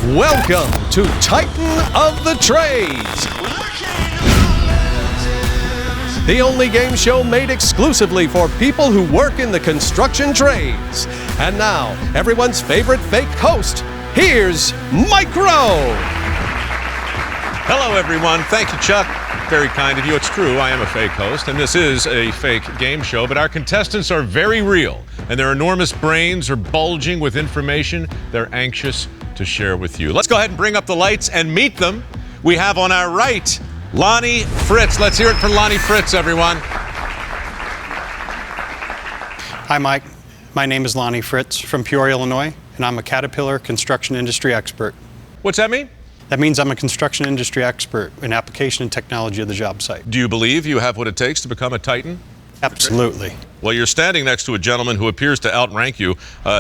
Welcome to Titan of the Trades, the only game show made exclusively for people who work in the construction trades. And now, everyone's favorite fake host, here's Mike Rowe. Hello, everyone. Thank you, Chuck. Very kind of you. It's true, I am a fake host, and this is a fake game show, but our contestants are very real, and their enormous brains are bulging with information they're anxious to share with you. Let's go ahead and bring up the lights and meet them. We have on our right, Lonnie Fritz. Let's hear it for Lonnie Fritz, everyone. Hi, Mike. My name is Lonnie Fritz from Peoria, Illinois, and I'm a Caterpillar construction industry expert. What's that mean? That means I'm a construction industry expert in application and technology of the job site. Do you believe you have what it takes to become a Titan? Absolutely. Well, you're standing next to a gentleman who appears to outrank you.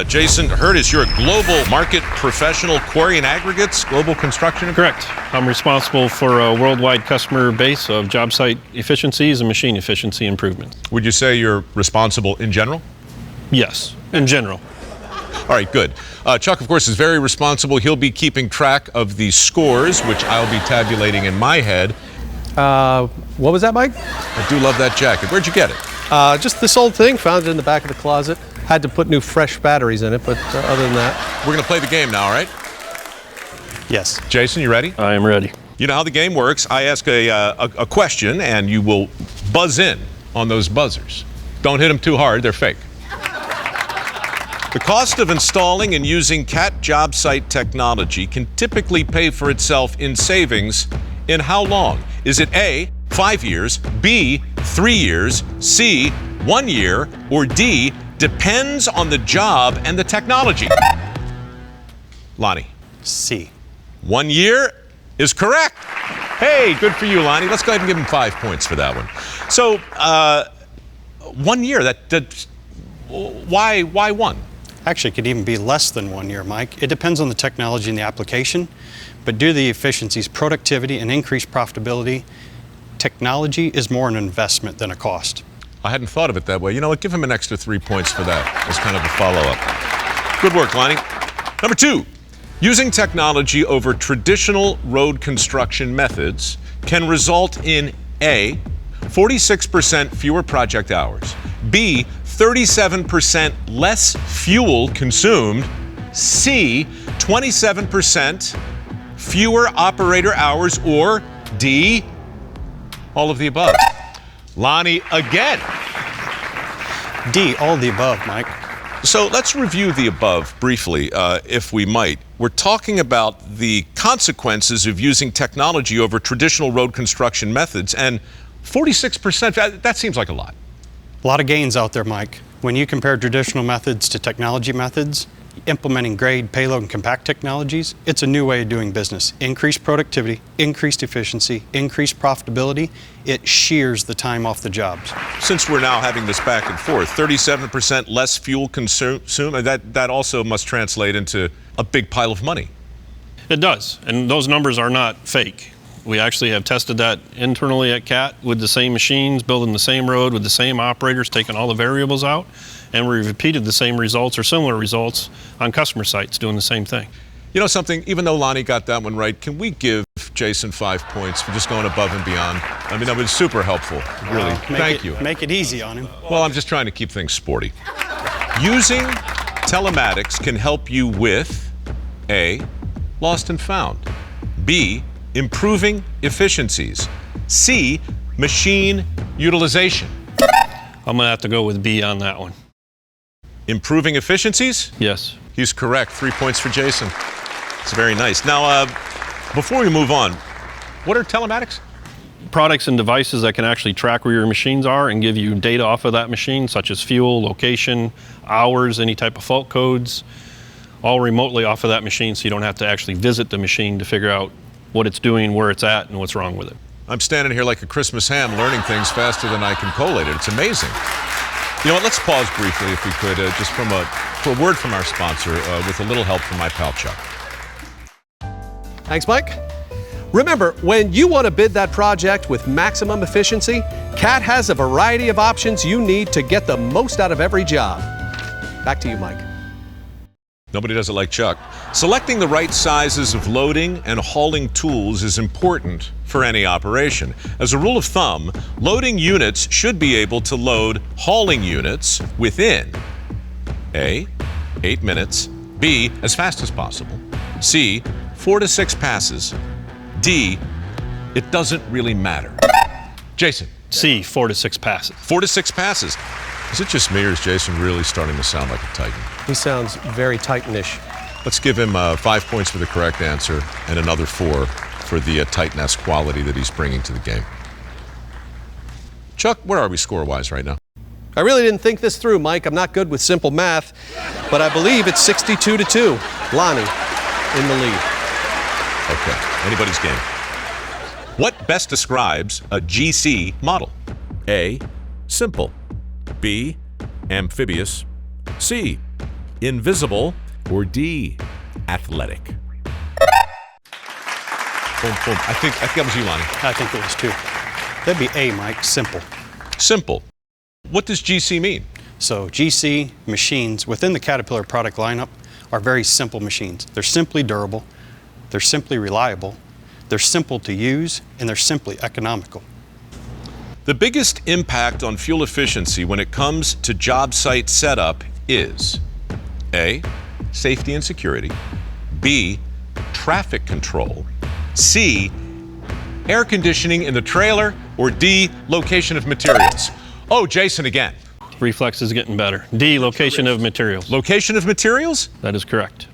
Jason Hurtis, you're a global market professional, quarry and aggregates, global construction. Correct. I'm responsible for a worldwide customer base of job site efficiencies and machine efficiency improvements. Would you say you're responsible in general? Yes, in general. All right, good. Chuck, of course, is very responsible. He'll be keeping track of the scores, which I'll be tabulating in my head. What was that, Mike? I do love that jacket. Where'd you get it? Just this old thing, found it in the back of the closet. Had to put new fresh batteries in it, but other than that. We're going to play the game now, all right? Yes. Jason, you ready? I am ready. You know how the game works. I ask a question, and you will buzz in on those buzzers. Don't hit them too hard. They're fake. The cost of installing and using CAT job site technology can typically pay for itself in savings in how long? Is it A, 5 years, B, 3 years, C, 1 year, or D, depends on the job and the technology? Lonnie. C. 1 year is correct. Hey, good for you, Lonnie. Let's go ahead and give him 5 points for that one. So, 1 year, why one? Actually, it could even be less than 1 year, Mike. It depends on the technology and the application, but due to the efficiencies, productivity, and increased profitability, technology is more an investment than a cost. I hadn't thought of it that way. You know what? Give him an extra 3 points for that as kind of a follow-up. Good work, Lonnie. Number 2, using technology over traditional road construction methods can result in A, 46% fewer project hours, B, 37% less fuel consumed, C, 27% fewer operator hours, or D, all of the above. Lonnie again. D, all of the above, Mike. So let's review the above briefly, if we might. We're talking about the consequences of using technology over traditional road construction methods, and 46%, that seems like a lot. A lot of gains out there, Mike. When you compare traditional methods to technology methods, implementing grade, payload, and compact technologies, it's a new way of doing business. Increased productivity, increased efficiency, increased profitability. It shears the time off the jobs. Since we're now having this back and forth, 37% less fuel consumed, that also must translate into a big pile of money. It does, and those numbers are not fake. We actually have tested that internally at CAT with the same machines, building the same road with the same operators, taking all the variables out, and we repeated the same results or similar results on customer sites doing the same thing. You know something, even though Lonnie got that one right, can we give Jason 5 points for just going above and beyond? I mean, that was super helpful, really. Thank you. Make it easy on him. Well, I'm just trying to keep things sporty. Using telematics can help you with A, lost and found, B, improving efficiencies, C, machine utilization. I'm gonna have to go with B on that one. Improving efficiencies? Yes. He's correct. 3 points for Jason. It's very nice. Now, before we move on, what are telematics? Products and devices that can actually track where your machines are and give you data off of that machine, such as fuel, location, hours, any type of fault codes, all remotely off of that machine, so you don't have to actually visit the machine to figure out what it's doing, where it's at, and what's wrong with it. I'm standing here like a Christmas ham learning things faster than I can collate it. It's amazing. You know what, let's pause briefly if we could, just for a word from our sponsor, with a little help from my pal Chuck. Thanks, Mike. Remember, when you want to bid that project with maximum efficiency, CAT has a variety of options you need to get the most out of every job. Back to you, Mike. Nobody does it like Chuck. Selecting the right sizes of loading and hauling tools is important for any operation. As a rule of thumb, loading units should be able to load hauling units within A, 8 minutes, B, as fast as possible, C, 4 to 6 passes, D, it doesn't really matter. Jason. C, 4 to 6 passes. 4 to 6 passes. Is it just me or is Jason really starting to sound like a Titan? He sounds very Titanish. Let's give him 5 points for the correct answer and another 4 for the Titan-esque quality that he's bringing to the game. Chuck, where are we score-wise right now? I really didn't think this through, Mike. I'm not good with simple math, but I believe it's 62-2. Lonnie in the lead. Okay, anybody's game. What best describes a GC model? A, simple. B, amphibious. C, invisible. Or D, athletic. Boom, boom. I think that was you, Lonnie. I think it was 2. That'd be A, Mike, simple. Simple. What does GC mean? So GC machines within the Caterpillar product lineup are very simple machines. They're simply durable, they're simply reliable, they're simple to use, and they're simply economical. The biggest impact on fuel efficiency when it comes to job site setup is A, safety and security, B, traffic control, C, air conditioning in the trailer, or D, location of materials. Oh, Jason again. Reflex is getting better. D, location of materials. Location of materials? That is correct.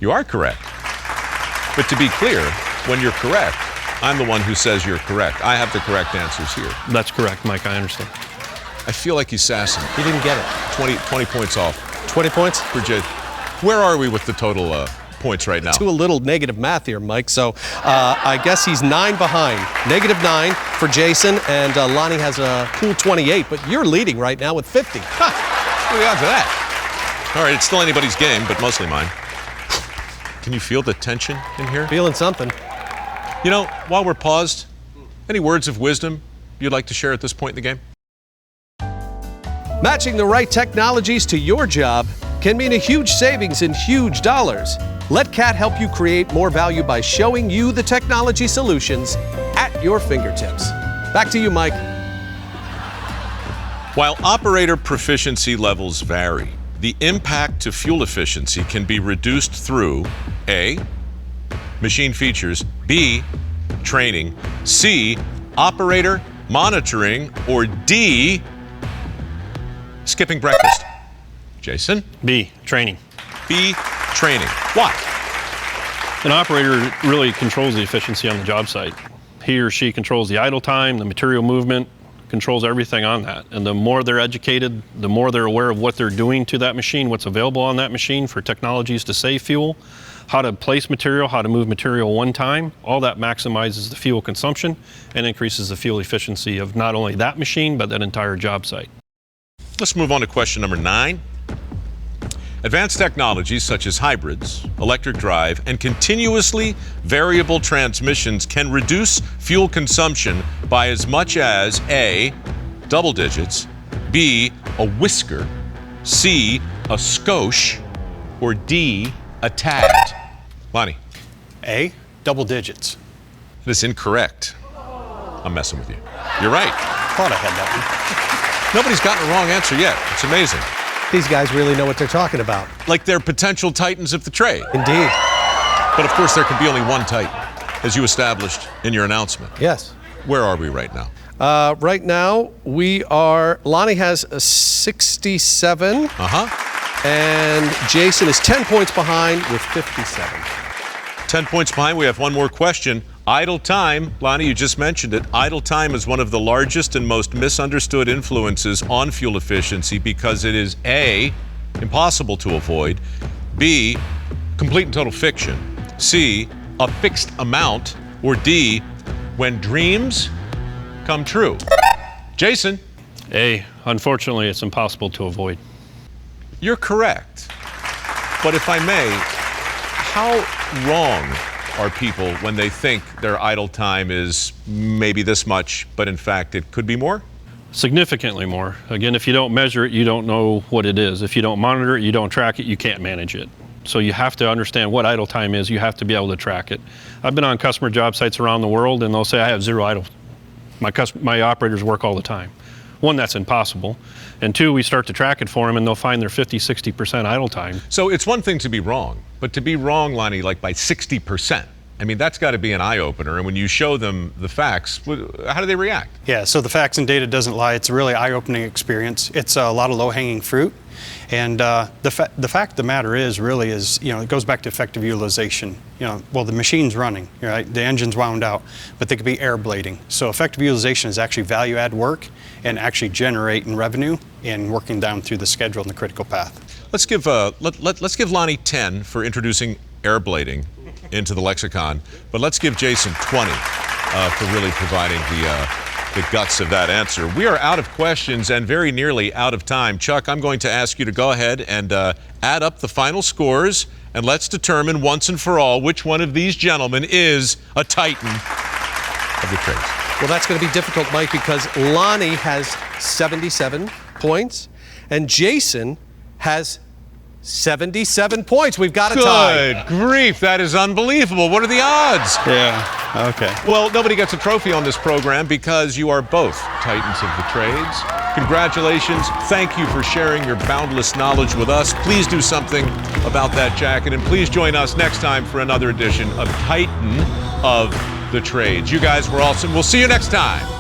You are correct. But to be clear, when you're correct, I'm the one who says you're correct. I have the correct answers here. That's correct, Mike, I understand. I feel like he's sassing. He didn't get it. 20 points off 20 points? for Jay. Where are we with the total points right now? Do a little negative math here, Mike. So I guess he's 9 behind. -9 for Jason, and Lonnie has a cool 28, but you're leading right now with 50. What are the odds of that? All right, it's still anybody's game, but mostly mine. Can you feel the tension in here? Feeling something. You know, while we're paused, any words of wisdom you'd like to share at this point in the game? Matching the right technologies to your job can mean a huge savings in huge dollars. Let CAT help you create more value by showing you the technology solutions at your fingertips. Back to you, Mike. While operator proficiency levels vary, the impact to fuel efficiency can be reduced through A, machine features, B, training, C, operator monitoring, or D, skipping breakfast. Jason? B, training. B, training. Why? An operator really controls the efficiency on the job site. He or she controls the idle time, the material movement, controls everything on that. And the more they're educated, the more they're aware of what they're doing to that machine, what's available on that machine for technologies to save fuel, how to place material, how to move material one time, all that maximizes the fuel consumption and increases the fuel efficiency of not only that machine, but that entire job site. Let's move on to question number 9. Advanced technologies such as hybrids, electric drive, and continuously variable transmissions can reduce fuel consumption by as much as A, double digits, B, a whisker, C, a skosh, or D, a tad. Lonnie. A, double digits. That is incorrect. I'm messing with you. You're right. Thought I had that Nobody's gotten a wrong answer yet. It's amazing. These guys really know what they're talking about. Like they're potential titans of the trade. Indeed. But of course, there can be only one titan, as you established in your announcement. Yes. Where are we right now? Right now, we are, Lonnie has a 67. And Jason is 10 points behind with 57. 10 points behind. We have one more question. Idle time, Lonnie, you just mentioned it. Idle time is one of the largest and most misunderstood influences on fuel efficiency because it is A, impossible to avoid, B, complete and total fiction, C, a fixed amount, or D, when dreams come true. Jason? A, unfortunately, it's impossible to avoid. You're correct. But if I may, how wrong are people when they think their idle time is maybe this much, but in fact it could be more? Significantly more. Again, if you don't measure it, you don't know what it is. If you don't monitor it, you don't track it, you can't manage it. So you have to understand what idle time is. You have to be able to track it. I've been on customer job sites around the world, and they'll say, I have 0 idle. My operators work all the time. One, that's impossible. And two, we start to track it for them, and they'll find they're 50-60% idle time. So it's one thing to be wrong, but to be wrong, Lonnie, like by 60%, I mean, that's got to be an eye-opener. And when you show them the facts, how do they react? Yeah, so the facts and data doesn't lie. It's a really eye-opening experience. It's a lot of low-hanging fruit. And the fact of the matter is, really, it goes back to effective utilization. Well, the machine's running, right? The engine's wound out, but they could be air blading. So effective utilization is actually value-add work and actually generating revenue and working down through the schedule and the critical path. Let's give Lonnie 10 for introducing air blading into the lexicon, but let's give Jason 20 for really providing the guts of that answer. We are out of questions and very nearly out of time. Chuck, I'm going to ask you to go ahead and add up the final scores, and let's determine once and for all which one of these gentlemen is a titan of the trades. Well, that's going to be difficult, Mike, because Lonnie has 77 points and Jason has 77 points. We've got a tie. Good grief, that is unbelievable. What are the odds? Yeah, okay. Well, nobody gets a trophy on this program because you are both titans of the trades. Congratulations. Thank you for sharing your boundless knowledge with us. Please do something about that jacket, and please join us next time for another edition of Titan of the Trades. You guys were awesome. We'll see you next time.